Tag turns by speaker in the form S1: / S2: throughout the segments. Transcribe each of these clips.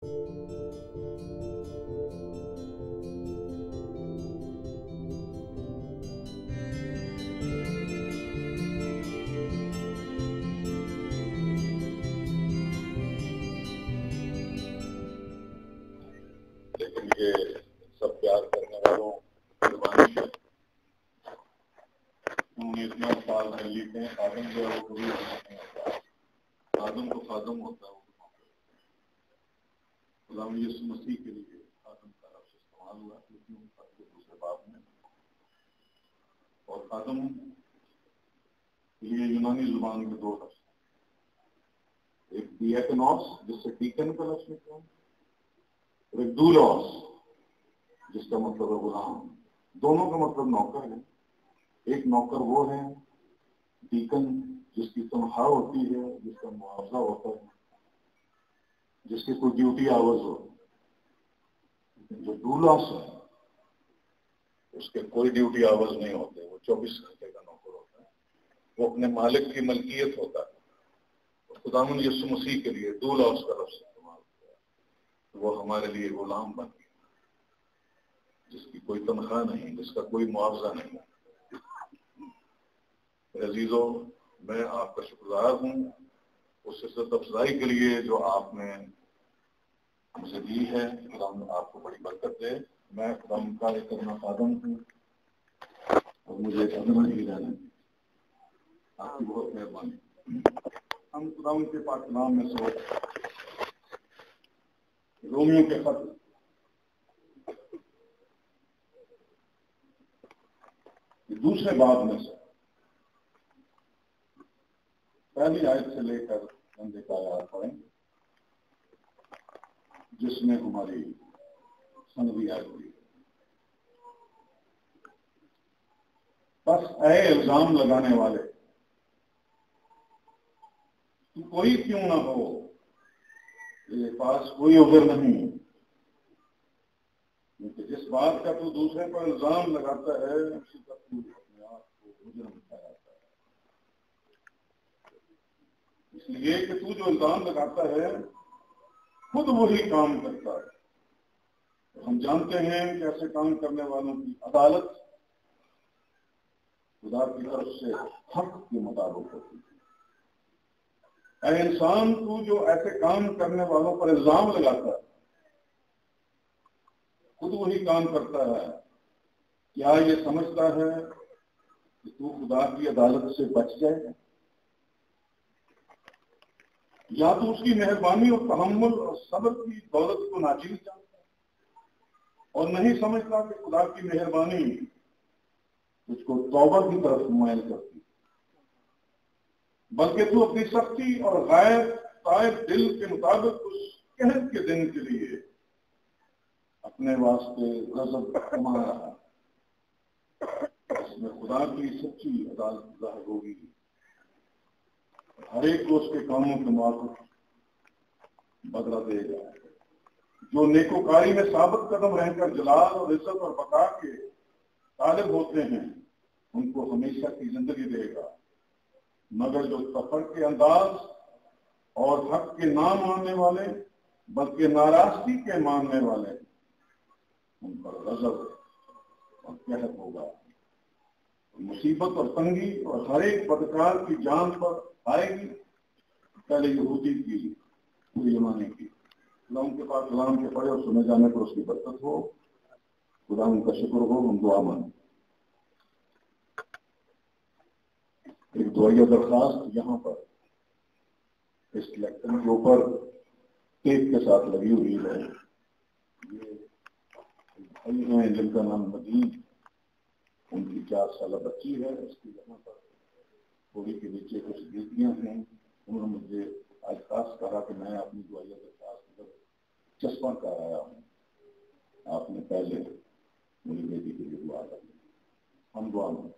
S1: لیکن یہ سب پیار کرنے والوں قربانی ہے. انہوں نے اتنے الفاظ میں لکھے ہیں. خادم جو ہے وہ کبھی نہیں ہوتا. خادم کو خادم ہوتا ہے. خدا یسوع مسیح کے لیے خادم کا لفظ استعمال ہوا لیکن کے دوسرے باب میں. اور خادم کے لیے یونانی زبان میں دو لفظ ہیں. ایک ڈیاکنوس جس سے ڈیکن کا لفظ نکلا اور ایک ڈولوس جس کا مطلب ہے غلام. دونوں کا مطلب نوکر ہے. ایک نوکر وہ ہے ڈیکن جس کی تنخواہ ہوتی ہے, جس کا معاوضہ ہوتا ہے, جس کی کوئی ڈیوٹی آورز ہو. جو ڈولاس ہے اس کے کوئی ڈیوٹی آورز نہیں ہوتے. وہ 24 گھنٹے کا نوکر ہوتا ہے. وہ اپنے مالک کی ملکیت ہوتا ہے. خداوند یسوع مسیح کے لیے ڈولاس کا لفظ استعمال کیا. وہ ہمارے لیے غلام بن گیا جس کی کوئی تنخواہ نہیں, جس کا کوئی معاوضہ نہیں. عزیزو, میں آپ کا شکر گزار ہوں اس عزت افزائی کے لیے جو آپ نے مجھے دی ہے. خداوند آپ کو بڑی برکت دے. میں خداوند کا ایک اپنا خادم ہوں اور مجھے خدمت ہی رہنا. آپ کی بہت مہربانی. ہم خداوند کے پاک کلام میں سے رومیوں کے خط دوسرے باب میں سے پہلی آیت سے لے کر بندے کا آیات پڑھیں جس میں ہماری سنوی آئی ہوئی. بس اے الزام لگانے والے, تو کوئی کیوں نہ ہو تیرے پاس کوئی عذر نہیں, کیونکہ جس بات کا تو دوسرے پر الزام لگاتا ہے اسی کا تو اپنے آپ کو مجرم ٹھہراتا ہے. اس لیے کہ تو جو الزام لگاتا ہے خود وہی کام کرتا ہے. ہم جانتے ہیں کہ ایسے کام کرنے والوں کی عدالت خدا کی طرف سے حق کے مطابق ہوتی ہے. اے انسان, تو جو ایسے کام کرنے والوں پر الزام لگاتا ہے خود وہی کام کرتا ہے. کیا یہ سمجھتا ہے کہ تو خدا کی عدالت سے بچ جائے گا؟ یا تو اس کی مہربانی اور تحمل اور صبر کی دولت کو ناچیز جانتا ہے اور نہیں سمجھتا کہ خدا کی مہربانی اس کو توبہ کی طرف مائل کرتی ہے, بلکہ تو اپنی سختی اور غیر طائب دل کے مطابق اس قحط کے دن کے لیے اپنے واسطے غضب کما رہا ہے اس میں خدا کی سچی عدالت ظاہر ہوگی. ہر ایک کو اس کے کاموں کے موافق بدلہ دے گا. جو نیکوکاری میں ثابت قدم رہ کر جلال اور عزت اور بقا کے طالب ہوتے ہیں ان کو ہمیشہ کی زندگی دے گا, مگر جو تفرقے کے انداز اور حق کے نہ ماننے والے بلکہ ناراضگی کے ماننے والے ان پر غضب اور قہر ہوگا. مصیبت اور تنگی اور ہر ایک بدکار کی جان پر آئے گی. پہلے یہودی کی پوری زمانے کی. خدا ان کے پاس کلام کے پڑھے اور سنے جانے پر اس کی برکت ہو. خدا ان کا شکر ہو. ہم دعا مانیں. ایک دعائیہ درخواست یہاں پر اس لیکچر کے اوپر ٹیپ کے ساتھ لگی ہوئی ہے. یہ بھائی ہیں جن کا نام مدین, ان کی 4 سالہ بچی ہے. اس کی یہاں پر تھوڑی کے نیچے کچھ گیتیاں ہیں. انہوں نے مجھے آج خاص کہا کہ میں اپنی دعائیہ درخواست پر چشمہ کر آیا ہوں. آپ نے پہلے میری بیٹی کے لیے دعا کر. ہم دعا میں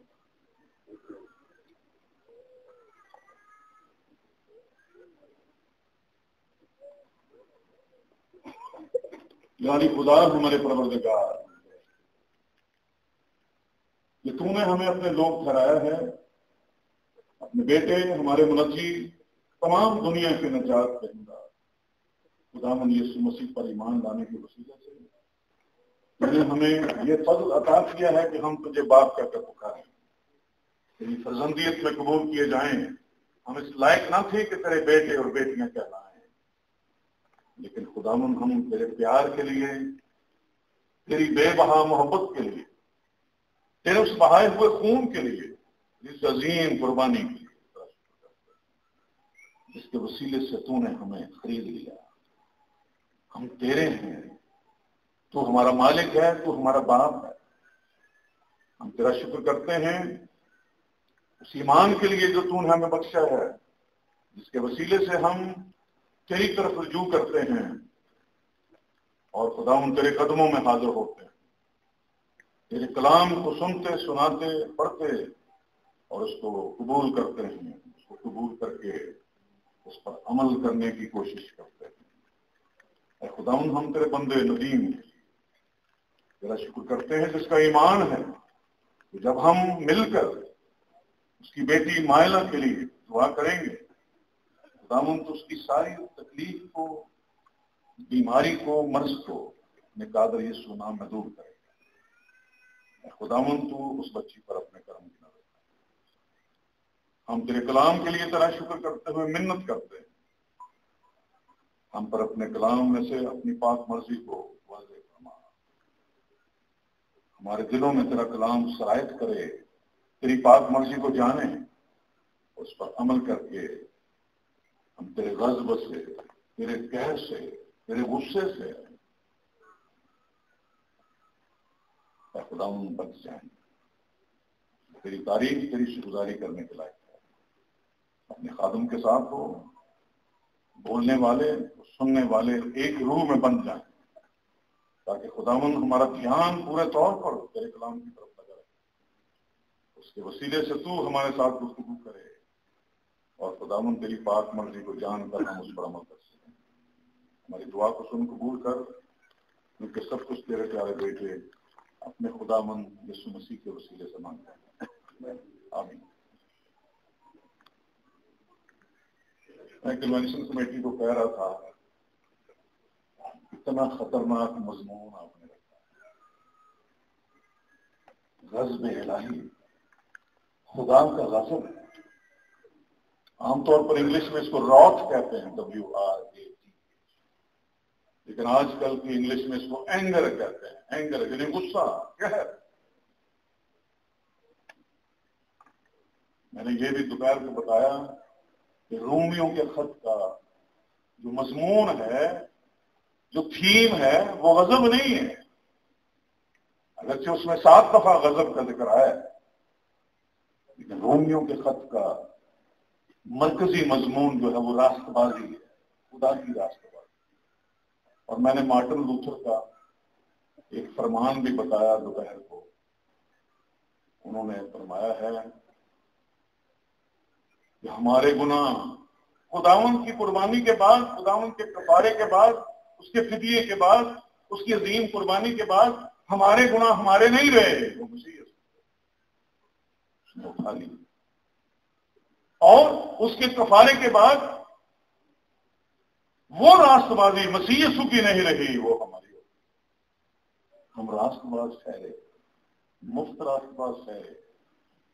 S1: یعنی خدا ہمارے پروردگار کہ تو نے ہمیں اپنے لوگ ٹھہرایا ہے, اپنے بیٹے ہمارے منجی تمام دنیا کے نجات دہندہ خداوند یسوع مسیح پر ایمان لانے کے وسیلے سے تم نے ہمیں یہ فضل عطا کیا ہے کہ ہم تجھے باپ کہہ کر پکاریں، تیری فرزندیت میں قبول کیے جائیں۔ ہم اس لائق نہ تھے کہ تیرے بیٹے اور بیٹیاں کہلائیں، لیکن خداوند ہم تیرے پیار کے لیے، تیری بے بہا محبت کے لیے، تیرے اس بہائے ہوئے خون کے لیے، اس عظیم قربانی کے لیے جس کے وسیلے سے تو نے ہمیں خرید لیا۔ ہم تیرے ہیں، تو ہمارا مالک ہے، تو ہمارا باپ ہے۔ ہم تیرا شکر کرتے ہیں اس ایمان کے لیے جو تو نے ہمیں بخشا ہے، جس کے وسیلے سے ہم تیری طرف رجوع کرتے ہیں اور خداوند تیرے قدموں میں حاضر ہوتے ہیں، تیرے کلام کو سنتے، سناتے، پڑھتے اور اس کو قبول کرتے ہیں، اس کو قبول کر کے اس پر عمل کرنے کی کوشش کرتے ہیں۔ اے خداوند ہم تیرے بندے ندیم تیرا شکر کرتے ہیں جس کا ایمان ہے کہ جب ہم مل کر اس کی بیٹی مائلہ کے لیے دعا کریں گے، خداوند تو اس کی ساری تکلیف کو، بیماری کو، مرض کو اپنے قادر یسوع نام میں دور کرے گا۔ اے خداوند تو اس بچی پر اپنے کرم کی نظر رکھ۔ ہم تیرے کلام کے لیے تیرا شکر کرتے ہوئے منت کرتے ہیں، ہم پر اپنے کلام میں سے اپنی پاک مرضی کو واضح فرما، ہمارے دلوں میں تیرا کلام سرایت کرے، تیری پاک مرضی کو جانے، اس پر عمل کر کے ہم تیرے غضب سے، تیرے قہر سے، تیرے غصے سے اے خداوند بچ جائیں۔ تیری تعریف، تیری شکرگزاری کرنے کے لائق ہے۔ اپنے خادم کے ساتھ ہو، بولنے والے اور سننے والے ایک روح میں بن جائیں، تاکہ خداوند ہمارا دھیان پورے طور پر تیرے کلام کی طرف لگا رہے، اس کے وسیلے سے تو ہمارے ساتھ گفتگو کرے اور خداوند تیری پاک مرضی کو جان کر ہم اس پر عمل کر سکیں۔ ہماری دعا کو سن قبول کر، کیونکہ سب کچھ تیرے پیارے بیٹے اپنے خداوند یسوع مسیح کے وسیلے سے مانگتے ہیں، آمین۔ میں کنونشن کمیٹی کو کہہ رہا تھا، اتنا خطرناک مضمون آپ نے رکھا، غضب الہی، خدا کا غضب۔ عام طور پر انگلش میں اس کو راٹ کہتے ہیں، WRAT، لیکن آج کل کی انگلش میں اس کو اینگر کہتے ہیں، اینگر یعنی غصہ، قہر۔ میں نے یہ بھی دوپہر کو بتایا کہ رومیوں کے خط کا جو مضمون ہے، جو تھیم ہے، وہ غضب نہیں ہے، اگرچہ اس میں 7 دفعہ غضب کا ذکر ہے، لیکن رومیوں کے خط کا مرکزی مضمون جو ہے وہ راست بازی ہے، خدا کی راست بازی۔ اور میں نے مارٹن لوتھر کا ایک فرمان بھی بتایا دوپہر کو۔ انہوں نے فرمایا ہے کہ ہمارے گناہ خداوند کی قربانی کے بعد، خداوند کے کفارے کے بعد، اس کے فدیے کے بعد، اس کی عظیم قربانی کے بعد ہمارے گناہ ہمارے نہیں رہے، وہ مسیح اس نے اٹھا لی، اور اس کے کفارے کے بعد وہ راست بازی مسیح یسوع کی نہیں رہی، وہ ہماری ہوگی۔ ہم راست باز ٹھہرے، مفت راست باز ٹھہرے۔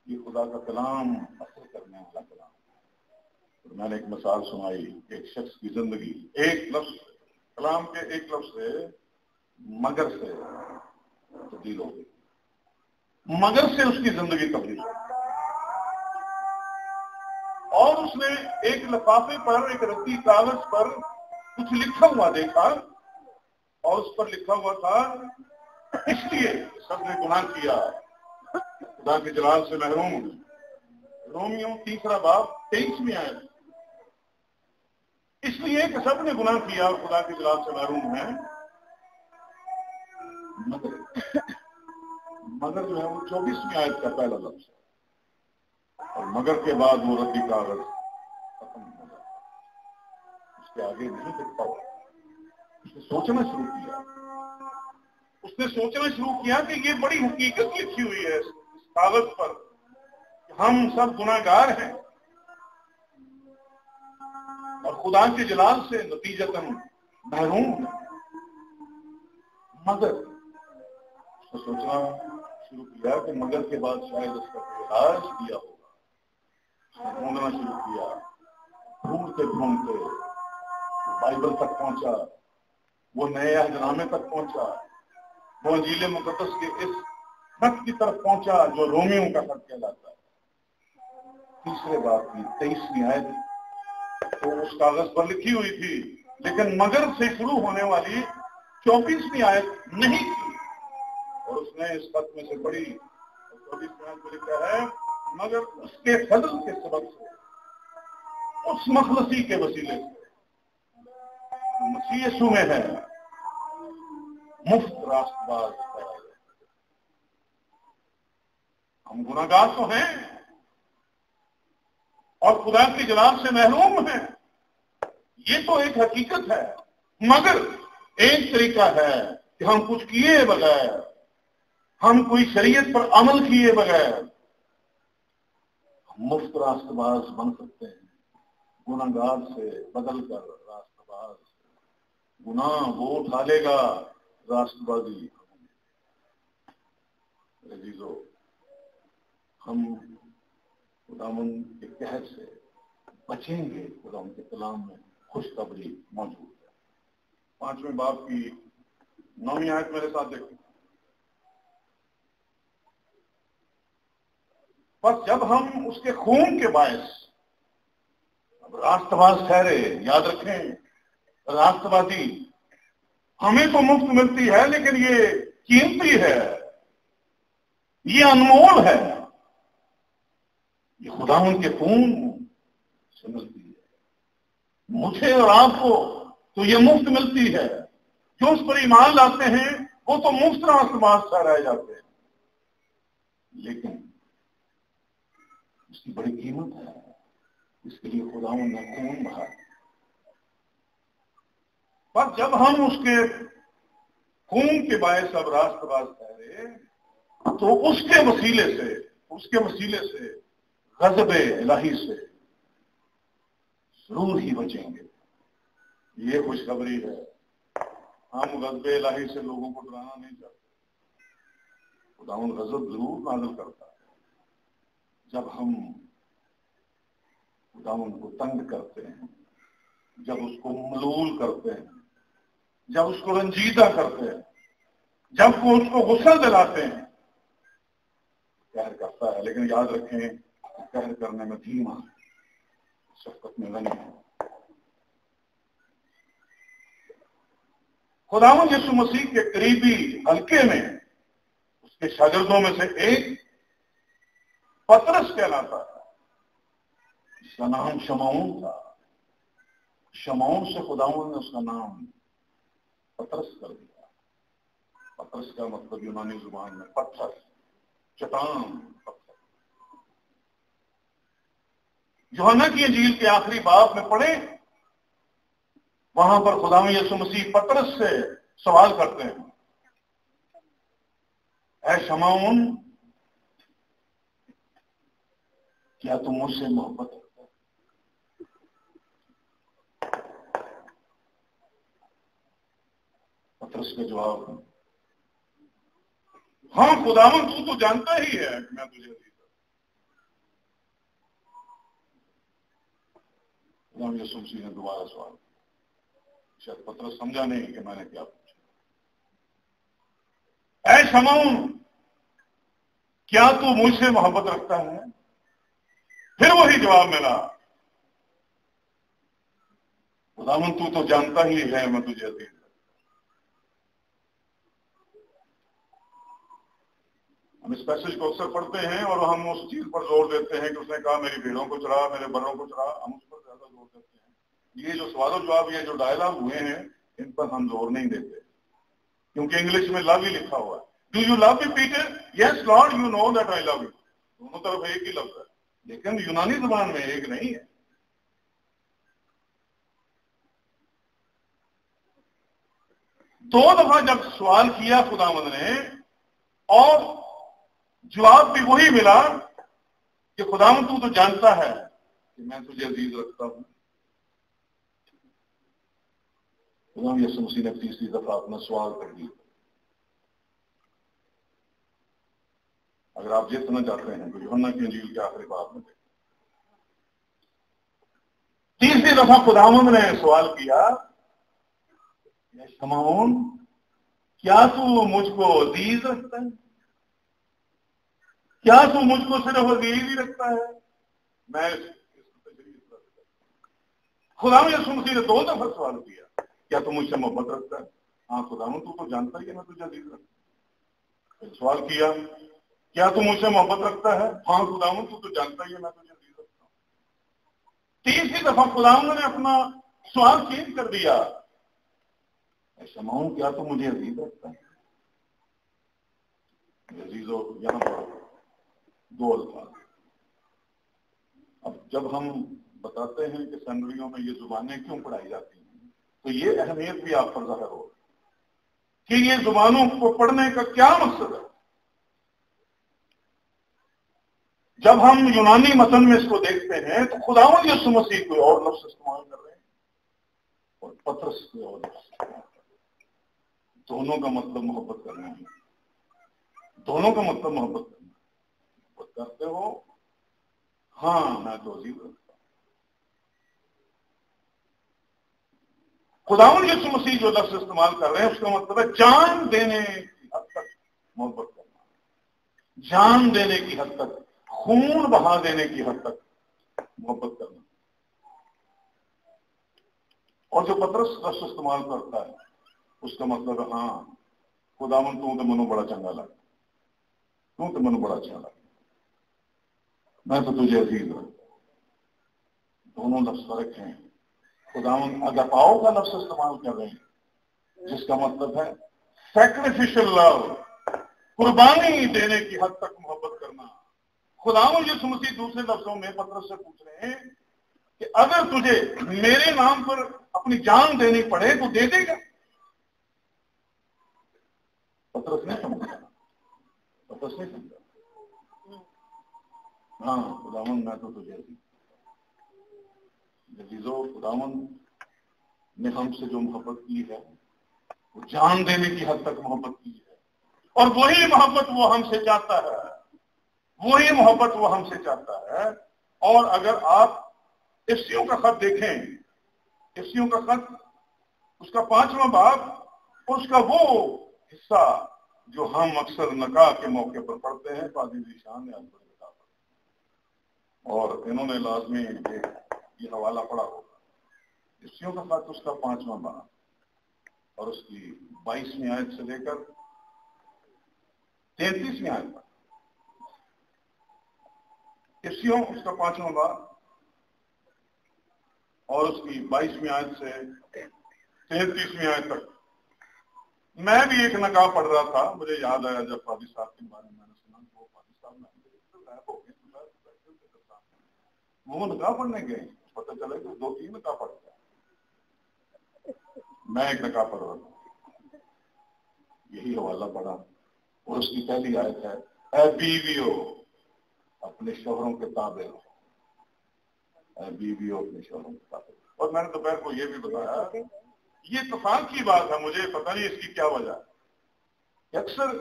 S1: یہ خدا کا کلام اثر کرنے والا کلام ہے۔ میں نے ایک مثال سنائی، ایک شخص کی زندگی ایک لفظ سے، کلام کے ایک لفظ سے، مگر سے تبدیل ہو گئی، مگر سے اس کی زندگی تبدیل ہو گئی۔ اور اس نے ایک لفافے پر، ایک رتی کاغذ پر کچھ لکھا ہوا دیکھا، اور اس پر لکھا ہوا تھا، اس لیے سب نے گناہ کیا، خدا کے جلال سے محروم ہوئے۔ رومیو 3 باب 23 آیت، اس لیے کہ سب نے گناہ کیا اور خدا کے جلال سے محروم ہیں، مگر جو ہے وہ 24 آیت کا پہلا لفظ ہے، اور مگر کے بعد وہ رتی کاغذ ختم ہو جاتا، اس کے آگے نہیں دکھتا ہوا۔ اس نے سوچنا شروع کیا، اس نے سوچنا شروع کیا کہ یہ بڑی حقیقت لکھی ہوئی ہے اس کاغذ پر کہ ہم سب گناہ گار ہیں، اور خدا کے جلال سے نتیجتاً محروم ہے، مگر اس نے سوچنا شروع کیا کہ مگر کے بعد شاید اس کا کوئی علاج کیا ہوگا. اس نے ڈھونڈنا شروع کیا، ڈھونڈتے ڈھونڈتے بائبل تک پہنچا، وہ نئے عہدنامے تک پہنچا، وہ انجیل مقدس کے اس خط کی طرف پہنچا جو رومیوں کا خط کہلاتا ہے. تیسرے باب کی 23ویں آیت تو اس کاغذ پر لکھی ہوئی تھی، لیکن مگر سے شروع ہونے والی 24ویں آیت نہیں تھی، اور اس نے اس خط میں سے پڑھی. 24ویں آیت میں لکھا ہے مگر اس کے فضل کے سبب سے، اس مخلصی کے وسیلے سے مسیح یسوع میں ہے، مفت راست باز ہے. ہم گناہگار تو ہیں اور خدا کی جلال سے محروم ہیں، یہ تو ایک حقیقت ہے، مگر ایک طریقہ ہے کہ ہم کچھ کیے بغیر، ہم کوئی شریعت پر عمل کیے بغیر مفت راست باز بن سکتے ہیں. گناہگار سے بدل کر راست باز، گناہ وہ اٹھا لے گا، راست بازی. عزیزو، ہم خداوند کے قہر سے بچیں گے. خداوند کے کلام میں خوشخبری موجود ہے. 5ویں باب کی 9ویں آیت میرے ساتھ دیکھیں. بس جب ہم اس کے خون کے باعث اب راست باز ٹھہرے. یاد رکھیں، راست بازی ہمیں تو مفت ملتی ہے، لیکن یہ قیمتی ہے، یہ انمول ہے، یہ خداوند کے خون سے ملتی ہے. مجھے اور آپ کو تو یہ مفت ملتی ہے. جو اس پر ایمان لاتے ہیں وہ تو مفت راست باز ٹھہرائے جاتے ہیں، لیکن اس کی بڑی قیمت ہے. اس کے لیے خداوند نے خون بہا. پر جب ہم اس کے خون کے باعث اب راست باز ٹھہرے تو اس کے وسیلے سے غضب الہی سے ضرور ہی بچیں گے. یہ خوشخبری ہے. ہم غضب الہی سے لوگوں کو ڈرانا نہیں چاہتے. خداوند غضب ضرور نازل کرتا ہے جب ہم خداوند کو تنگ کرتے ہیں، جب اس کو ملول کرتے ہیں، جب اس کو رنجیدہ کرتے ہیں، جب وہ اس کو غصہ دلاتے ہیں. قہر کرتا ہے، لیکن یاد رکھیں قہر کرنے میں دھیما، شفقت میں غنی ہے. خداوند یسوع مسیح کے قریبی حلقے میں اس کے شاگردوں میں سے ایک پطرس کہلاتا ہے، جس کا نام شمعون تھا. شمعون سے خداوند نے اس کا نام پطرس کر دیا. پطرس کا مطلب یونانی زبان میں پتھر، چٹان، پتھر. یوحنا کی انجیل کے آخری باب میں پڑھیں، وہاں پر خداوند یسوع مسیح پطرس سے سوال کرتے ہیں، اے شمعون، کیا تم مجھ سے محبت رکھتا ہے؟ پطرس کا جواب، ہاں خداوند تو جانتا ہی ہے کہ میں تجھے عزیز ہوں. خداوند یسوع مسیح نے دوبارہ سوال کیا. شاید پطرس سمجھا نہیں کہ میں نے کیا پوچھا. اے شمعون، کیا تو مجھ سے محبت رکھتا ہے؟ پھر وہی جواب ملا، خداوند تو جانتا ہی ہے میں تجھے عزیز ہوں. ہم اس پیسج کو اکثر پڑھتے ہیں اور ہم اس چیز پر زور دیتے ہیں کہ اس نے کہا میری بھیڑوں کو چرا، میرے بروں کو چرا. ہم اس پر زیادہ زور دیتے ہیں. یہ جو سوال و جواب، یہ جو ڈائلاگ ہوئے ہیں، ان پر ہم زور نہیں دیتے، کیونکہ انگلش میں لو ہی لکھا ہوا ہے. Do you love me Peter? Yes Lord, you know that I love you. دونوں طرف ایک ہی لفظ ہے، لیکن یونانی زبان میں ایک نہیں ہے. دو دفعہ جب سوال کیا خداوند نے اور جواب بھی وہی ملا کہ خداوند تو جانتا ہے کہ میں تجھے عزیز رکھتا ہوں. غلام یسوع مسیح نے تیسری دفعہ اپنا سوال کر دیا. اگر آپ جتنا چاہتے ہیں تو یوحنا کی انجیل کے آخری باب میں تیسری دفعہ خداوند نے سوال کیا، شمعون کیا تو مجھ کو عزیز رکھتا ہے؟ کیا تو مجھ کو صرف عزیز ہی رکھتا ہے؟ میں خداوند یسوع مسیح نے 2 دفعہ سوال کیا، کیا تو مجھ سے محبت رکھتا ہے؟ ہاں خداوند تو جانتا ہی ہے میں تجھے عزیز رکھتا ہوں. سوال کیا، کیا تو مجھ سے محبت رکھتا ہے؟ ہاں خداوند تو جانتا ہی ہے میں تجھے عزیز رکھتا ہوں. تیسری دفعہ خداوند نے اپنا سوال چینج کر دیا، شمعون کیا تو مجھے عزیز رکھتا ہے؟ عزیزو یہاں پر 2 الفاظ. اب جب ہم بتاتے ہیں کہ سینریوں میں یہ زبانیں کیوں پڑھائی جاتی ہیں تو یہ اہمیت بھی آپ پر ظاہر ہو کہ یہ زبانوں کو پڑھنے کا کیا مقصد ہے. جب ہم یونانی متن میں اس کو دیکھتے ہیں تو خداوند یسوع مسیح کوئی اور لفظ استعمال کر رہے ہیں اور پطرس کوئی اور لفظ استعمال کر رہے ہیں. دونوں کا مطلب محبت کرنا ہے. دونوں کا مطلب محبت کرنا ہے. محبت کرتے ہو؟ ہاں میں تو عزیز رکھتا ہوں. خداوند یسوع مسیح جو لفظ استعمال کر رہے ہیں اس کا مطلب ہے جان دینے کی حد تک محبت کرنا، جان دینے کی حد تک، خون بہا دینے کی حد تک محبت کرنا. اور جو پطرس لفظ استعمال کرتا ہے اس کا مطلب ہے ہاں خداوند تو منو بڑا چنگا لگا، تو منو بڑا اچھا لگا، میں تو تجھے عزیز رکھتا ہوں. دونوں لفظ فرق ہیں. خداوند اگاپاؤ کا لفظ استعمال کر رہے ہیں جس کا مطلب ہے سیکریفیشل لو، قربانی دینے کی حد تک محبت کرنا. خداوند یسوع مسیح دوسرے لفظوں میں پطرس سے پوچھ رہے ہیں کہ اگر تجھے میرے نام پر اپنی جان دینی پڑے تو دے دے گا؟ پطرس نہیں سمجھا. پطرس نہیں سمجھا. ہاں خداوند میں تو تجھے عزیزو، خداوند نے ہم سے جو محبت کی ہے وہ جان دینے کی حد تک محبت کی ہے، اور وہی محبت وہ ہم سے چاہتا ہے، وہی محبت وہ ہم سے چاہتا ہے. اور اگر آپ افسیوں کا خط دیکھیں، افسیوں کا خط اس کا 5واں باب، اس کا وہ حصہ جو ہم اکثر نکاح کے موقع پر پڑھتے ہیں، پادری ذیشان نے اور انہوں نے لازمی یہ حوالہ پڑھا ہوگا. افسیوں کا خط اس کا 5واں باب اور اس کی 22ویں آیت سے لے کر 33ویں آیت تک. افسیوں اس کا 5واں باب اور اس کی 22ویں آیت سے 33ویں آیت تک. میں بھی ایک نکاح پڑھ رہا تھا، مجھے یاد آیا جب فادی صاحب کے بارے میں نے سنا تو فادی صاحب وہ نکاح پڑھنے گئے، پتہ چلے کہ 2-3 نکاح پڑھ گیا. میں ایک نکاح پڑھ رہا تھا، یہی حوالہ پڑھا اور اس کی پہلی آیت ہے اے بیویو اپنے شوہروں کے تابع رہو. اے بیویو اپنے شوہروں کے تابع. اور میں نے دوپہر کو یہ بھی بتایا یہ اتفاق کی بات ہے، مجھے پتہ نہیں اس کی کیا وجہ ہے. اکثر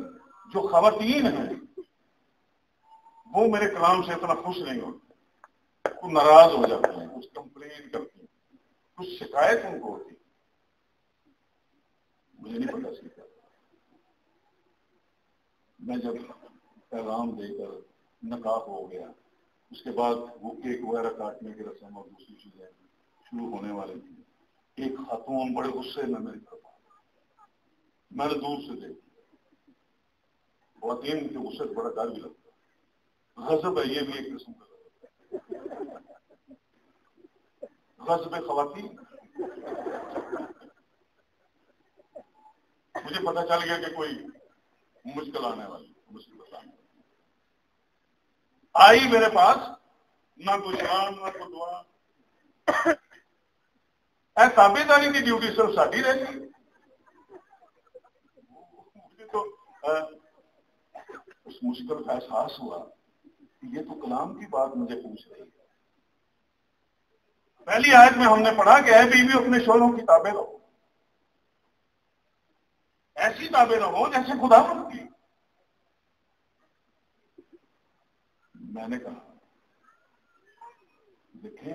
S1: جو خواتین ہیں وہ میرے کلام سے اتنا خوش نہیں ہوتے، وہ ناراض ہو جاتے ہیں، کچھ کمپلین کرتی ہیں، کچھ شکایت ان کو ہوتی ہے. مجھے نہیں پتا اس کی. میں جب پیغام دے کر نکاح ہو گیا اس کے بعد وہ کیک وغیرہ کاٹنے کی رسم اور دوسری چیزیں شروع ہونے والی تھی. ایک خاتون بڑے غصے میں میری طرف میں نے دور سے دیکھی. خواتین کے غصے سے بڑا ڈر بھی لگتا ہے. غضب ہے، یہ بھی ایک قسم کا غضب خواتین. مجھے پتا چل گیا کہ کوئی مشکل آنے والی، مصیبت آنے والی. آئی میرے پاس، نہ کوئی سلام نہ کوئی دعا. تابے داری کی ڈیوٹی صرف ساڈی رہ گئی. مجھے تو اس مشکل کا احساس ہوا کہ یہ تو کلام کی بات مجھے پوچھ رہی ہے. پہلی آیت میں ہم نے پڑھا کہ اے بیوی اپنے شوہروں کی تابع رہو. ایسی تابع نہ ہو جیسے خداوند کی. میں نے کہا دیکھیں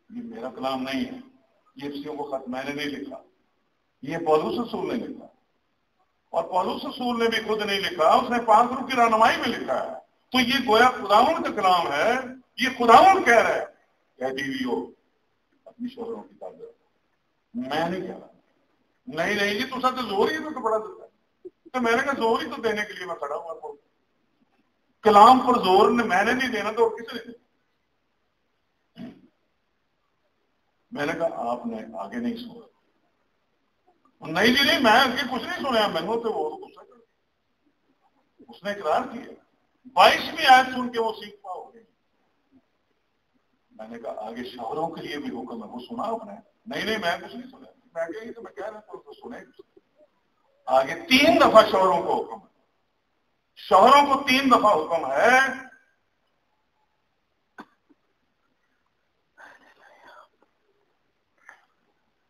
S1: یہ میرا کلام نہیں ہے، یہ افسیوں کو خط میں نے نہیں لکھا، یہ پولس رسول نے لکھا، اور پولس رسول نے بھی خود نہیں لکھا، اس نے پاک روح کی رہنمائی میں لکھا ہے. تو یہ گویا خداوند کا کلام ہے، یہ خداوند کہہ رہا ہے کہ بیویو اپنی شوہروں کی تابع. میں نہیں کہہ رہا نہیں جی تو سب تو زور ہی تو بڑا دیتا ہے. تو میں نے کہا زور ہی تو دینے کے لیے میں کھڑا ہوں. آپ کلام پر زور میں نے نہیں دینا تو کس نے دینا. میں نے کہا آپ نے آگے نہیں سنا. نہیں جی نہیں میں آگے کچھ نہیں سنیا، میں نے تو وہ اس نے اقرار کیا. 22ویں آیت سن کے وہ سیکھ پا ہو گئی. میں نے کہا آگے شوہروں کے لیے بھی حکم ہے، وہ سنا آپ نے؟ نہیں میں کچھ نہیں سنا. میں کہ تو میں کہہ رہا ہوں تو سنے. آگے 3 دفعہ شوہروں کو حکم ہے، شوہروں کو 3 دفعہ حکم ہے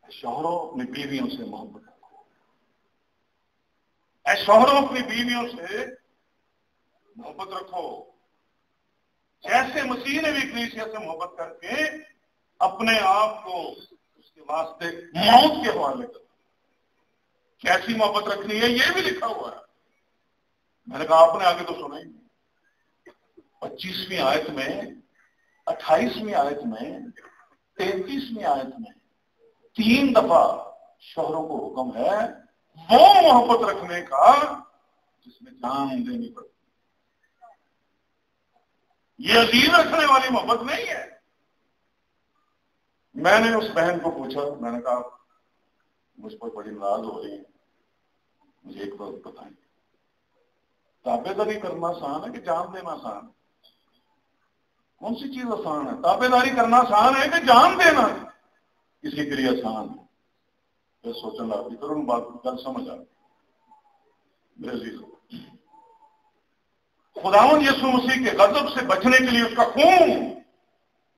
S1: شوہروں اپنی بیویوں سے محبت رکھو. اے شوہروں اپنی بیویوں سے محبت رکھو جیسے مسیح نے بھی کلیسیا سے محبت کر کے اپنے آپ کو اس کے واسطے موت کے حوالے کر. کیسی محبت رکھنی ہے یہ بھی لکھا ہوا ہے. میں نے کہا آپ نے آگے تو سنا ہی. 25ویں آیت میں، 28ویں آیت میں، 33ویں آیت میں 3 دفعہ شوہروں کو حکم ہے وہ محبت رکھنے کا جس میں جان دینی پڑتی. یہ عزیز رکھنے والی محبت نہیں ہے. میں نے اس بہن کو پوچھا، میں نے کہا مجھ پر بڑی ناراض ہو رہی ہے، مجھے ایک بات بتائیں، تابع داری کرنا آسان ہے کہ جان دینا آسان ہے؟ کون سی چیز آسان ہے؟ تابع داری کرنا آسان ہے کہ جان دینا کسی کے لیے آسان ہے؟ پھر سوچنے لگا پھر ان بات کو سمجھ آ میرے عزیز. خداوند یسوع مسیح کے غضب سے بچنے کے لیے اس کا خون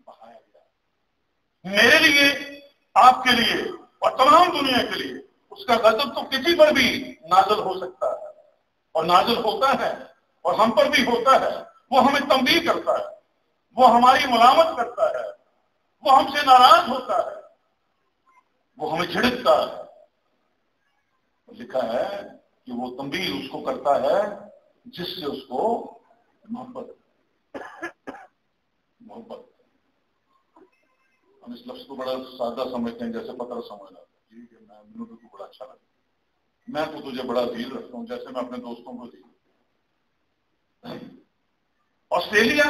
S1: بہایا گیا میرے لیے، آپ کے لیے اور تمام دنیا کے لیے. اس کا غضب تو کسی پر بھی نازل ہو سکتا ہے اور نازل ہوتا ہے اور ہم پر بھی ہوتا ہے. وہ ہمیں تنبیہ کرتا ہے، وہ ہماری ملامت کرتا ہے، وہ ہم سے ناراض ہوتا ہے، وہ ہمیں جھڑکتا ہے. لکھا ہے کہ وہ تنبیہ اس کو کرتا ہے جس سے اس کو محبت. ہم اس لفظ کو بڑا سادہ سمجھتے ہیں، جیسے پتھر سمجھنا جی کہ مجھے تو بڑا اچھا لگتا، میں تو تجھے بڑا عزیز رکھتا ہوں جیسے میں اپنے دوستوں کو عزیز. آسٹریلیا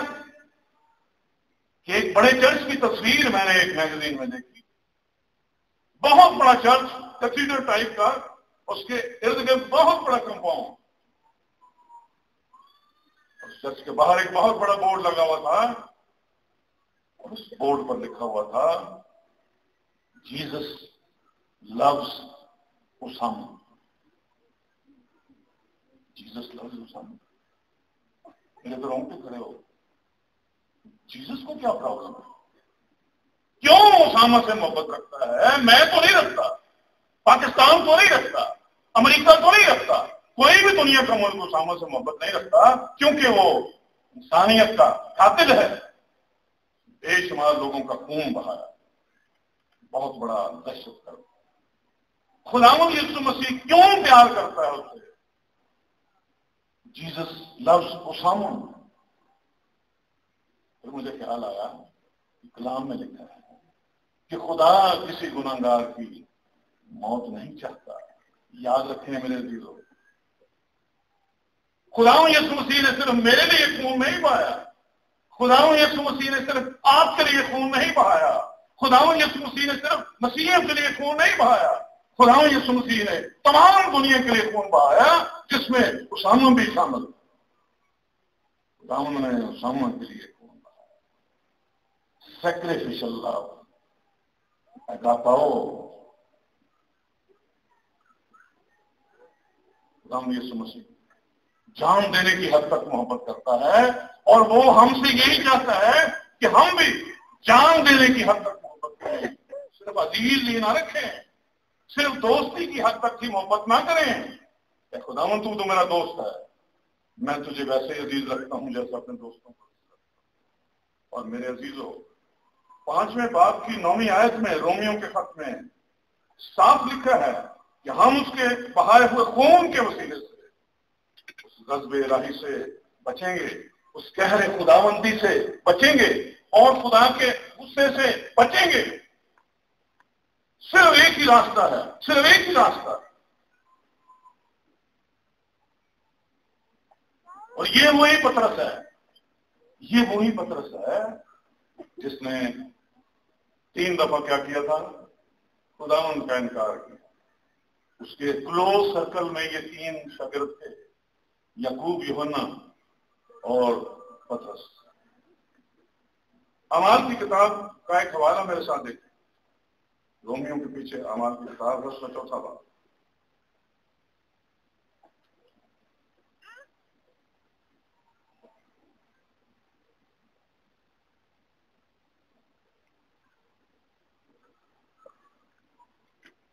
S1: کے ایک بڑے چرچ کی تصویر میں نے ایک میگزین میں دیکھی. بہت بڑا چرچ کیتھیڈرل ٹائپ کا، اس کے ارد گرد بہت بڑا کمپاؤنڈ. اس چرچ کے باہر ایک بہت بڑا بورڈ لگا ہوا تھا اور اس بورڈ پر لکھا ہوا تھا Jesus loves Osama. Jesus loves Osama. میرے تو رونگٹے کھڑے ہو. جیزس کو کیا پرابلم ہے؟ کیوں اسامہ سے محبت رکھتا ہے؟ میں تو نہیں رکھتا، پاکستان تو نہیں رکھتا، امریکہ تو نہیں رکھتا، کوئی بھی دنیا کا ملک اسامہ سے محبت نہیں رکھتا، کیونکہ وہ انسانیت کا قاتل ہے. بے شمار لوگوں کا خون بہایا، بہت بڑا دہشت گرد. خداوند یسوع مسیح کیوں پیار کرتا ہے اسے؟ Jesus loves Osama. پھر مجھے خیال آیا کہ کلام میں لکھا ہے کہ خدا کسی گناہگار کی موت نہیں چاہتا. یاد رکھیں میرے عزیزو، خداوند یسوع مسیح نے صرف میرے لیے خون نہیں بہایا، خداوند یسوع مسیح نے صرف آپ کے لیے خون نہیں بہایا، خداوند یسوع مسیح نے صرف مسیحیوں کے لیے خون نہیں بہایا، خداوند یسوع مسیح نے تمام دنیا کے لیے خون بہایا جس میں اسامہ بھی شامل. خداوند نے اسامہ کے لیے خون بہایا. سیکریفیشل لو، اگاپاؤ. خداوند یسوع مسیح جان دینے کی حد تک محبت کرتا ہے اور وہ ہم سے یہی چاہتا ہے کہ ہم بھی جان دینے کی حد تک محبت کریں. صرف عزیز ہی نہ رکھیں صرف دوستی کی حد تک ہی محبت نہ کریں کہ خداوند تو میرا دوست ہے، میں تجھے ویسے ہی عزیز رکھتا ہوں جیسا اپنے دوستوں کو عزیز رکھتا ہوں۔ اور میرے عزیزوں، 5ویں باب کی 9ویں آیت میں رومیوں کے خط میں صاف لکھا ہے کہ ہم اس کے بہائے ہوئے خون کے وسیلے سے اس غضب الہی سے بچیں گے، اس قہر خداوندی سے بچیں گے اور خدا کے غصے سے بچیں گے۔ صرف ایک ہی راستہ ہے، صرف ایک ہی راستہ ہے، اور یہ وہی پطرس ہے، یہ وہی پطرس ہے جس نے 3 دفعہ کیا کیا تھا؟ خداوند کا انکار کیا۔ اس کے کلوز سرکل میں یہ 3 شاگرد تھے، یعقوب، یوحنا اور پطرس۔ اعمال کی کتاب کا ایک حوالہ میرے ساتھ دیکھیں، رومیوں کے پیچھے اعمال کی کتاب 4 باب۔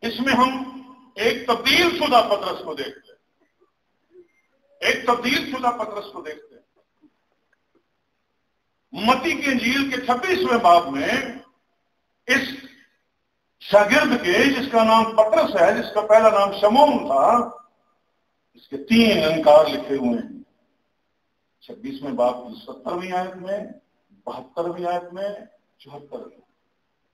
S1: اس میں ہم ایک تبدیل شدہ پطرس کو دیکھتے ہیں، ایک تبدیل شدہ پطرس کو دیکھتے ہیں۔ متی کی انجیل کے 26ویں باب میں اس شاگرد کے، جس کا نام پطرس ہے، جس کا پہلا نام شمعون تھا، اس کے 3 انکار لکھے ہوئے ہیں۔ 26ویں باب کی 70ویں آیت میں، 72ویں آیت میں، 74ویں،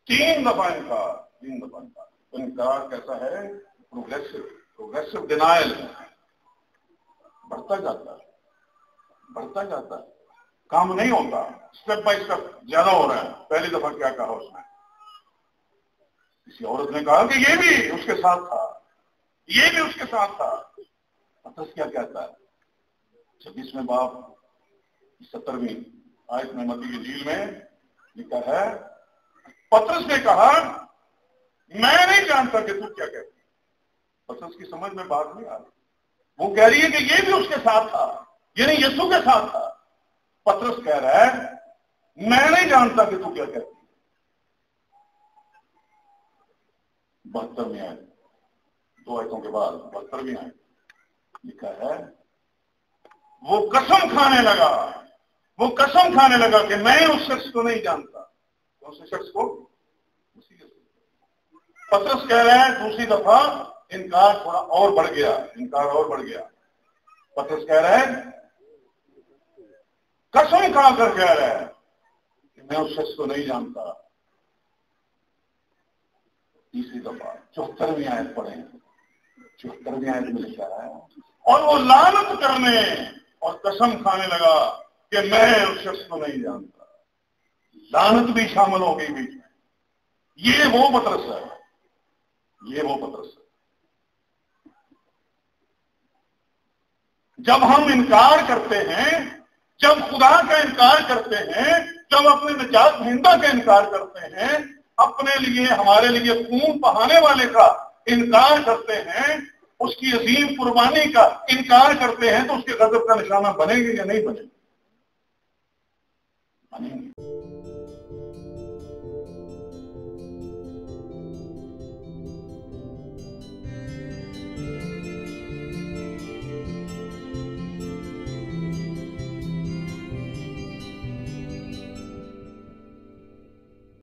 S1: 3 دفعہ انکار، 3 دفعہ انکار۔ انکار کیسا ہے؟ پروگریسو ڈینائل ہے، بڑھتا جاتا ہے، بڑھتا جاتا ہے، کام نہیں ہوتا، اسٹیپ بائی اسٹیپ زیادہ ہو رہا ہے۔ پہلی دفعہ کیا کہا اس نے؟ کسی عورت نے کہا کہ یہ بھی اس کے ساتھ تھا، یہ بھی اس کے ساتھ تھا۔ پطرس کیا کہتا ہے؟ 26ویں باب 70ویں آیت میں متی کی انجیل میں لکھا ہے، پطرس نے کہا میں نہیں جانتا کہ تو کیا کہتی ہے۔ پطرس کی سمجھ میں بات نہیں آ رہی، وہ کہہ رہی ہے کہ یہ بھی اس کے ساتھ تھا، یعنی یسوع کے ساتھ تھا۔ پطرس کہہ رہا ہے میں نہیں جانتا کہ تو کیا کہتی ہے۔ 72ویں آیت، 2 آیتوں کے بعد 72ویں آیت لکھا ہے، وہ قسم کھانے لگا، وہ قسم کھانے لگا کہ میں اس شخص کو نہیں جانتا۔ کون سے شخص کو؟ پطرس کہہ رہے ہیں دوسری دفعہ انکار تھوڑا اور بڑھ گیا، انکار اور بڑھ گیا۔ پطرس کہہ رہے ہیں، قسم کھا کر کہہ رہے ہیں کہ میں اس شخص کو نہیں جانتا۔ تیسری دفعہ 74ویں آیت پڑھیں، 74ویں آیت میں لکھا ہے، اور وہ لعنت کرنے اور قسم کھانے لگا کہ میں اس شخص کو نہیں جانتا۔ لعنت بھی شامل ہو گئی بیچ میں۔ یہ وہ پطرس ہے، یہ وہ پطرس ہے۔ جب ہم انکار کرتے ہیں، جب خدا کا انکار کرتے ہیں، جب اپنے نجات دہندہ کا انکار کرتے ہیں، اپنے لیے، ہمارے لیے خون بہانے والے کا انکار کرتے ہیں، اس کی عظیم قربانی کا انکار کرتے ہیں، تو اس کے غضب کا نشانہ بنے گے یا نہیں بنے گے؟